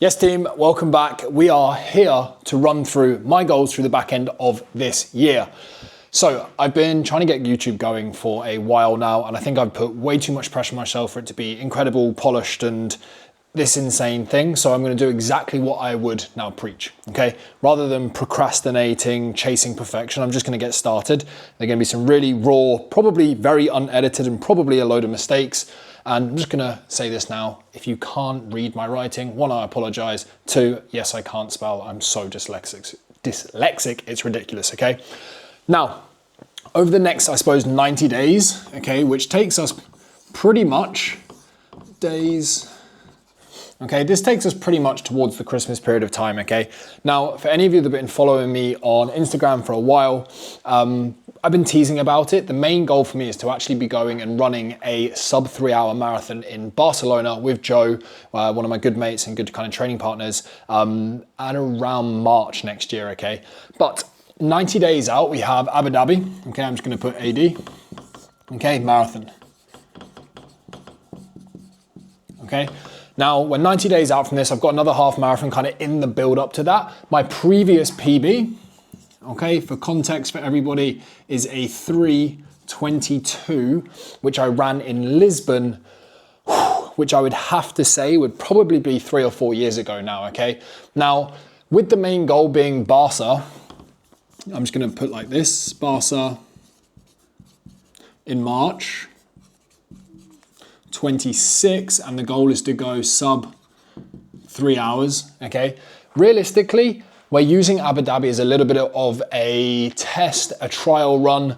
Yes team, welcome back. We are here to run through my goals through the back end of this year. So I've been trying to get YouTube going for a while now, and I think I've put way too much pressure on myself for it to be incredible, polished, and this insane thing. So I'm going to do exactly what I would now preach, okay? Rather than procrastinating, chasing perfection, I'm just going to get started. There are going to be some really raw, probably very unedited, and probably a load of mistakes. And I'm just gonna say this now, if you can't read my writing, one, I apologize. Two, yes, I can't spell. I'm so dyslexic, it's ridiculous, okay? Now, over the next, I suppose, 90 days, okay, which takes us pretty much days, okay, this takes us pretty much towards the Christmas period of time, okay? Now, for any of you that have been following me on Instagram for a while, I've been teasing about it. The main goal for me is to actually be going and running a sub 3 hour marathon in Barcelona with Joe, one of my good mates and good kind of training partners, at around March next year, okay? But 90 days out, we have Abu Dhabi, okay? I'm just gonna put AD, okay, marathon, okay? Now, we're 90 days out from this. I've got another half marathon kind of in the build up to that. My previous PB, okay, for context for everybody, is a 3:22, which I ran in Lisbon, which I would have to say would probably be 3 or 4 years ago now, okay? Now, with the main goal being Barca, I'm just gonna put like this, Barca in March 26, and the goal is to go sub 3 hours, okay? Realistically, we're using Abu Dhabi as a little bit of a test, a trial run.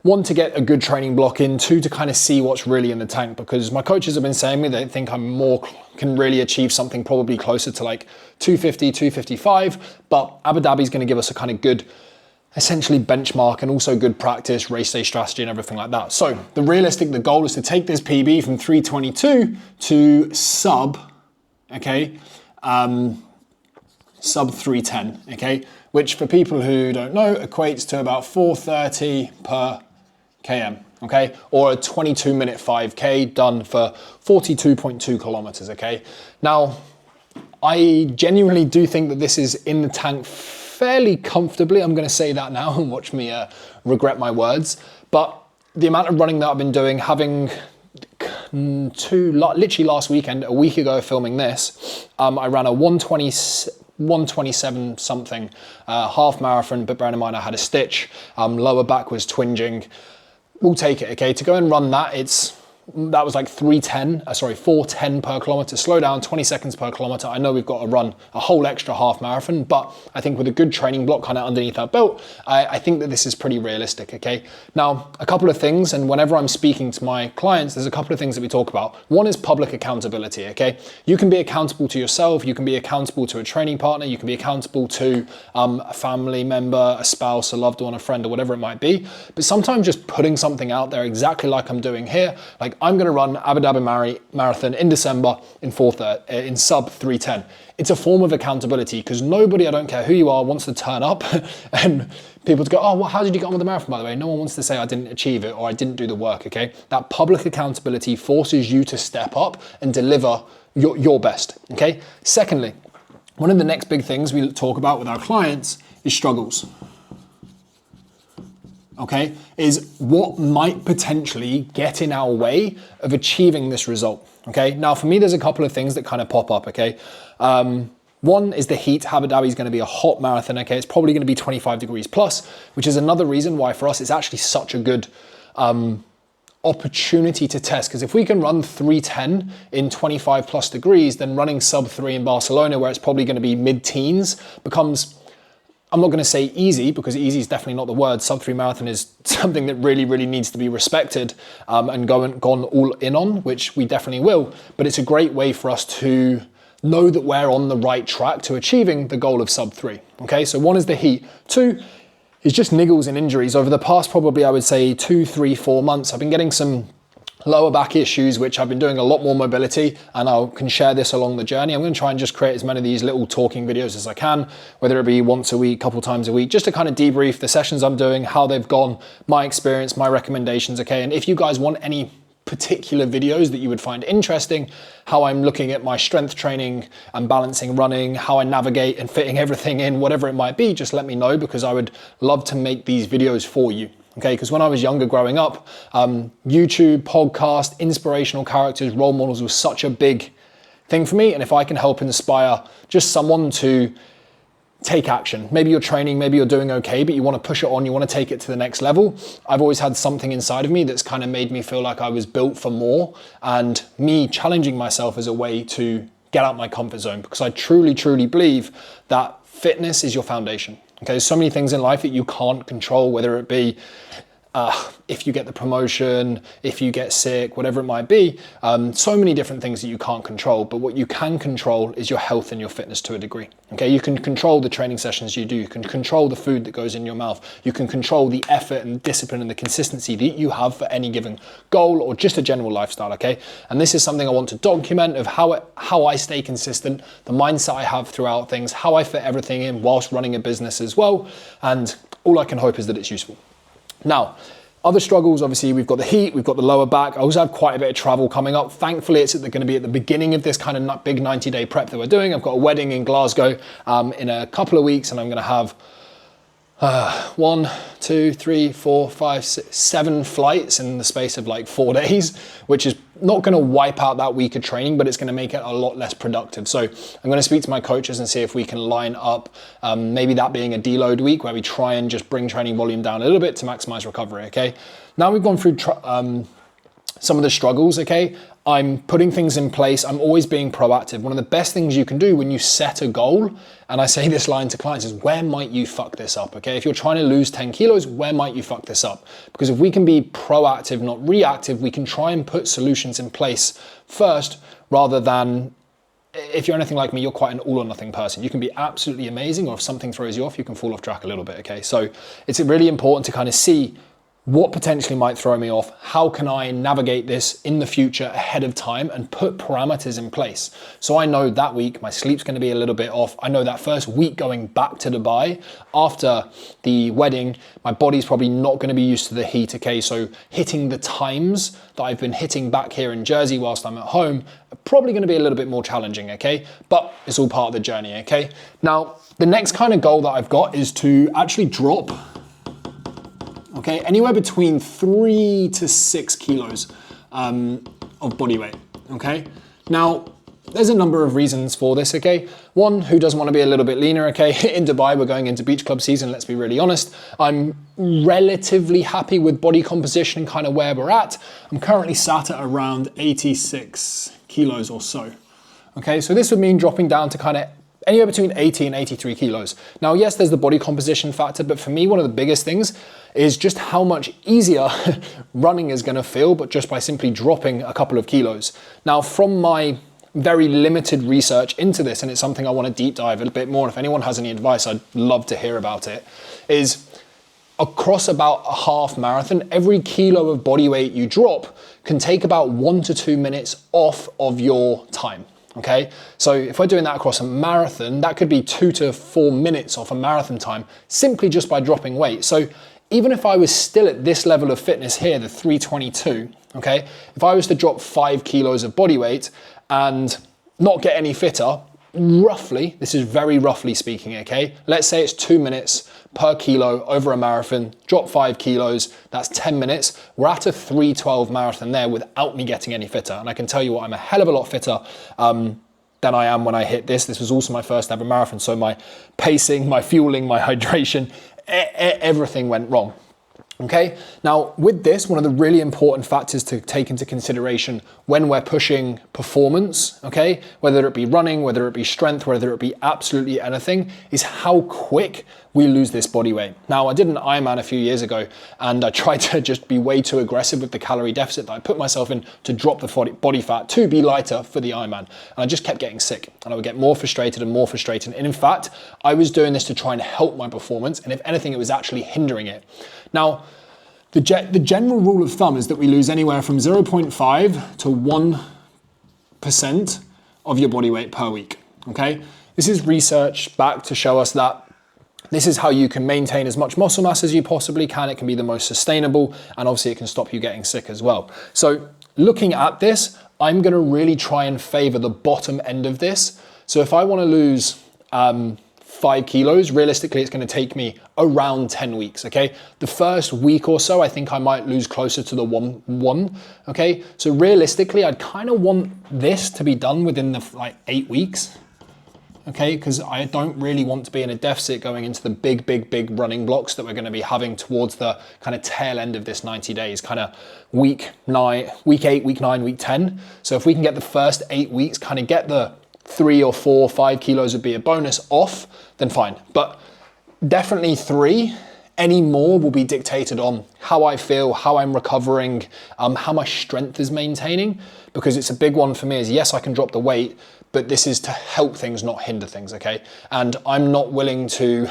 One, to get a good training block in. Two, to kind of see what's really in the tank, because my coaches have been saying me they think can really achieve something probably closer to like 250, 255, but Abu Dhabi is going to give us a kind of good, essentially benchmark, and also good practice, race day strategy and everything like that. So the goal is to take this PB from 322 to sub, okay, sub 310, okay, which for people who don't know equates to about 430 per km, okay, or a 22-minute 5K done for 42.2 kilometers, okay. Now, I genuinely do think that this is in the tank fairly comfortably. I'm going to say that now and watch me regret my words, but the amount of running that I've been doing, having literally last weekend, a week ago filming this, I ran a 127 something half marathon, but bearing in mind I had a stitch, lower back was twinging. We'll take it, okay? To go and run that, that was like 410 per kilometer. Slow down, 20 seconds per kilometer. I know we've got to run a whole extra half marathon, but I think with a good training block kind of underneath that belt, I think that this is pretty realistic, okay? Now, a couple of things, and whenever I'm speaking to my clients, there's a couple of things that we talk about. One is public accountability, okay? You can be accountable to yourself, you can be accountable to a training partner, you can be accountable to a family member, a spouse, a loved one, a friend, or whatever it might be. But sometimes just putting something out there exactly like I'm doing here, like I'm going to run Abu Dhabi Marathon in December in sub 310. It's a form of accountability, because nobody, I don't care who you are, wants to turn up and people to go, oh, well, how did you get on with the marathon, by the way? No one wants to say I didn't achieve it or I didn't do the work, okay? That public accountability forces you to step up and deliver your best, okay? Secondly, one of the next big things we talk about with our clients is struggles. Okay, is what might potentially get in our way of achieving this result, okay? Now, for me, there's a couple of things that kind of pop up, okay? One is the heat. Abu Dhabi is going to be a hot marathon, okay? It's probably going to be 25 degrees plus, which is another reason why for us it's actually such a good opportunity to test, because if we can run 310 in 25 plus degrees, then running sub 3 in Barcelona, where it's probably going to be mid-teens, becomes, I'm not going to say easy, because easy is definitely not the word. Sub 3 marathon is something that really, really needs to be respected and gone all in on, which we definitely will. But it's a great way for us to know that we're on the right track to achieving the goal of sub 3. Okay, so one is the heat. Two is just niggles and injuries. Over the past probably, I would say 2, 3, 4 months, I've been getting some lower back issues, which I've been doing a lot more mobility, and I can share this along the journey. I'm going to try and just create as many of these little talking videos as I can, whether it be once a week, couple times a week, just to kind of debrief the sessions I'm doing, how they've gone, my experience, my recommendations, okay? And if you guys want any particular videos that you would find interesting, how I'm looking at my strength training and balancing running, how I navigate and fitting everything in, whatever it might be, just let me know, because I would love to make these videos for you. Okay, because when I was younger growing up, YouTube, podcast, inspirational characters, role models was such a big thing for me. And if I can help inspire just someone to take action, maybe you're training, maybe you're doing okay, but you want to push it on, you want to take it to the next level. I've always had something inside of me that's kind of made me feel like I was built for more, and me challenging myself as a way to get out my comfort zone, because I truly, truly believe that fitness is your foundation. Okay, there's so many things in life that you can't control, whether it be if you get the promotion, if you get sick, whatever it might be. So many different things that you can't control, but what you can control is your health and your fitness to a degree. Okay, you can control the training sessions you do, you can control the food that goes in your mouth, you can control the effort and discipline and the consistency that you have for any given goal or just a general lifestyle, okay? And this is something I want to document, of how I stay consistent, the mindset I have throughout things, how I fit everything in whilst running a business as well, and all I can hope is that it's useful. Now, other struggles, obviously, we've got the heat, we've got the lower back. I also have quite a bit of travel coming up. Thankfully, it's going to be at the beginning of this kind of big 90-day prep that we're doing. I've got a wedding in Glasgow in a couple of weeks, and I'm going to have 1, 2, 3, 4, 5, 6, 7 flights in the space of like 4 days, which is not going to wipe out that week of training, but it's going to make it a lot less productive. So I'm going to speak to my coaches and see if we can line up maybe that being a deload week where we try and just bring training volume down a little bit to maximize recovery. Okay, now we've gone through some of the struggles. Okay, I'm putting things in place. I'm always being proactive. One of the best things you can do when you set a goal, and I say this line to clients, is where might you fuck this up, okay? If you're trying to lose 10 kilos, where might you fuck this up? Because if we can be proactive, not reactive, we can try and put solutions in place first, rather than, if you're anything like me, you're quite an all or nothing person. You can be absolutely amazing, or if something throws you off, you can fall off track a little bit, okay? So it's really important to kind of see what potentially might throw me off, how can I navigate this in the future ahead of time and put parameters in place. So I know that week my sleep's going to be a little bit off. I know that first week going back to Dubai after the wedding, my body's probably not going to be used to the heat, okay? So hitting the times that I've been hitting back here in Jersey whilst I'm at home are probably going to be a little bit more challenging, okay? But it's all part of the journey, okay? Now, the next kind of goal that I've got is to actually drop, okay, anywhere between 3 to 6 kilos of body weight, okay? Now, there's a number of reasons for this, okay? One, who doesn't want to be a little bit leaner, okay? In Dubai, we're going into beach club season, let's be really honest. I'm relatively happy with body composition and kind of where we're at. I'm currently sat at around 86 kilos or so, okay? So this would mean dropping down to kind of anywhere between 80 and 83 kilos. Now, yes, there's the body composition factor, but for me, one of the biggest things is just how much easier running is going to feel, but just by simply dropping a couple of kilos. Now, from my very limited research into this, and it's something I want to deep dive a little bit more, if anyone has any advice, I'd love to hear about it, is across about a half marathon, every kilo of body weight you drop can take about 1 to 2 minutes off of your time. Okay, so if we're doing that across a marathon, that could be 2 to 4 minutes off a marathon time, simply just by dropping weight. So even if I was still at this level of fitness here, the 322, okay, if I was to drop 5 kilos of body weight and not get any fitter, roughly, this is very roughly speaking, okay, let's say it's 2 minutes per kilo over a marathon, drop 5 kilos, that's 10 minutes. We're at a 3:12 marathon there without me getting any fitter. And I can tell you what, I'm a hell of a lot fitter than I am when I hit this. This was also my first ever marathon, so my pacing, my fueling, my hydration, everything went wrong. Okay, now with this, one of the really important factors to take into consideration when we're pushing performance, okay, whether it be running, whether it be strength, whether it be absolutely anything, is how quick we lose this body weight. Now, I did an Ironman a few years ago, and I tried to just be way too aggressive with the calorie deficit that I put myself in to drop the body fat to be lighter for the Ironman. And I just kept getting sick, and I would get more frustrated and more frustrated. And in fact, I was doing this to try and help my performance, and if anything, it was actually hindering it. Now, the general rule of thumb is that we lose anywhere from 0.5 to 1% of your body weight per week, okay? This is research back to show us that this is how you can maintain as much muscle mass as you possibly can. It can be the most sustainable, and obviously it can stop you getting sick as well. So looking at this, I'm gonna really try and favor the bottom end of this. So if I wanna lose 5 kilos, realistically, it's gonna take me around 10 weeks, okay? The first week or so, I think I might lose closer to the one, okay? So realistically, I'd kind of want this to be done within the 8 weeks, okay? Because I don't really want to be in a deficit going into the big running blocks that we're gonna be having towards the kind of tail end of this 90 days, kind of week 8, week 9, week 10. So if we can get the first 8 weeks, kind of get the 3 or 4 or 5 kilos would be a bonus off, then fine. But definitely 3. Any more will be dictated on how I feel, how I'm recovering, how my strength is maintaining, because it's a big one for me is, yes, I can drop the weight, but this is to help things, not hinder things, okay? And I'm not willing to,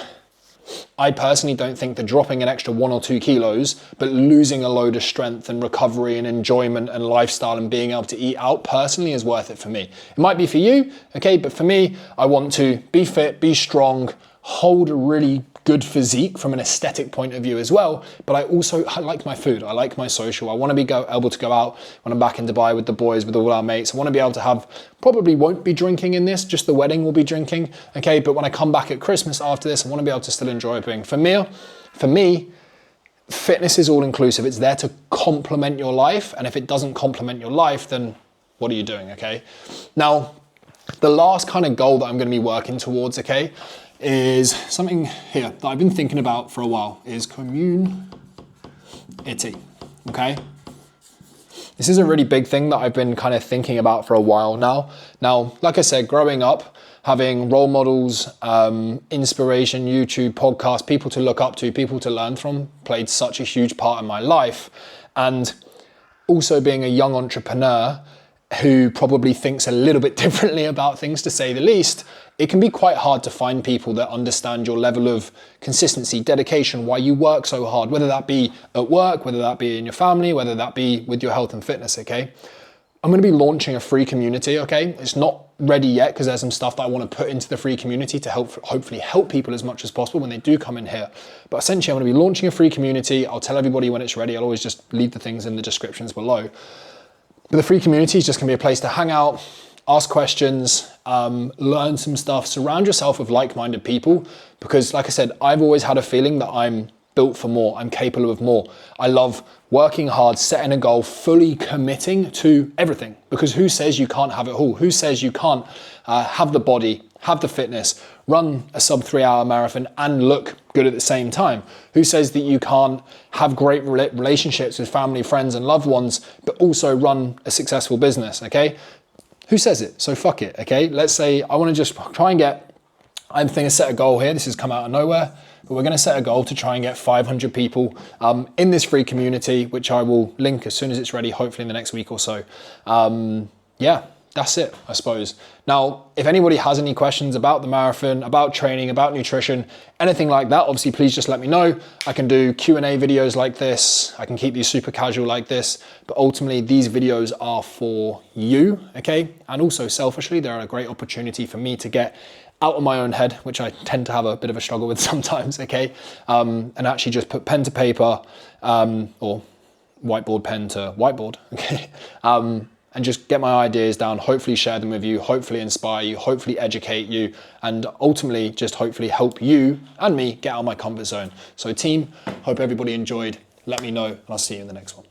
I personally don't think that dropping an extra 1 or 2 kilos, but losing a load of strength and recovery and enjoyment and lifestyle and being able to eat out personally is worth it for me. It might be for you, okay? But for me, I want to be fit, be strong, hold a really good physique from an aesthetic point of view as well. But I like my food. I like my social. I want to be able to go out when I'm back in Dubai with the boys, with all our mates. I want to be able to have, probably won't be drinking in this, just the wedding will be drinking, okay? But when I come back at Christmas after this, I want to be able to still enjoy being. For me, fitness is all inclusive. It's there to complement your life. And if it doesn't complement your life, then what are you doing, okay? Now, the last kind of goal that I'm going to be working towards, okay, is something here that I've been thinking about for a while, is community, okay? This is a really big thing that I've been kind of thinking about for a while now. Now, like I said, growing up, having role models, inspiration, YouTube, podcasts, people to look up to, people to learn from, played such a huge part in my life. And also being a young entrepreneur who probably thinks a little bit differently about things, to say the least, it can be quite hard to find people that understand your level of consistency, dedication, why you work so hard, whether that be at work, whether that be in your family, whether that be with your health and fitness, okay? I'm gonna be launching a free community, okay? It's not ready yet because there's some stuff that I wanna put into the free community to hopefully help people as much as possible when they do come in here. But essentially, I'm gonna be launching a free community. I'll tell everybody when it's ready. I'll always just leave the things in the descriptions below. But the free community is just gonna be a place to hang out, ask questions, learn some stuff, surround yourself with like-minded people, because like I said, I've always had a feeling that I'm built for more, I'm capable of more. I love working hard, setting a goal, fully committing to everything, because who says you can't have it all? Who says you can't have the body, have the fitness, run a sub 3-hour marathon and look good at the same time? Who says that you can't have great relationships with family, friends and loved ones, but also run a successful business, okay? Who says it? So fuck it, okay? Let's say I wanna just try and I'm thinking set a goal here. This has come out of nowhere, but we're gonna set a goal to try and get 500 people in this free community, which I will link as soon as it's ready, hopefully in the next week or so. Yeah, that's it, I suppose. Now, if anybody has any questions about the marathon, about training, about nutrition, anything like that, obviously please just let me know. I can do Q&A videos like this. I can keep these super casual like this, but ultimately these videos are for you, okay? And also selfishly, they're a great opportunity for me to get out of my own head, which I tend to have a bit of a struggle with sometimes, okay? And actually just put pen to paper or whiteboard pen to whiteboard, okay? And just get my ideas down, hopefully share them with you, hopefully inspire you, hopefully educate you, and ultimately just hopefully help you and me get out of my comfort zone. So team, hope everybody enjoyed. Let me know, and I'll see you in the next one.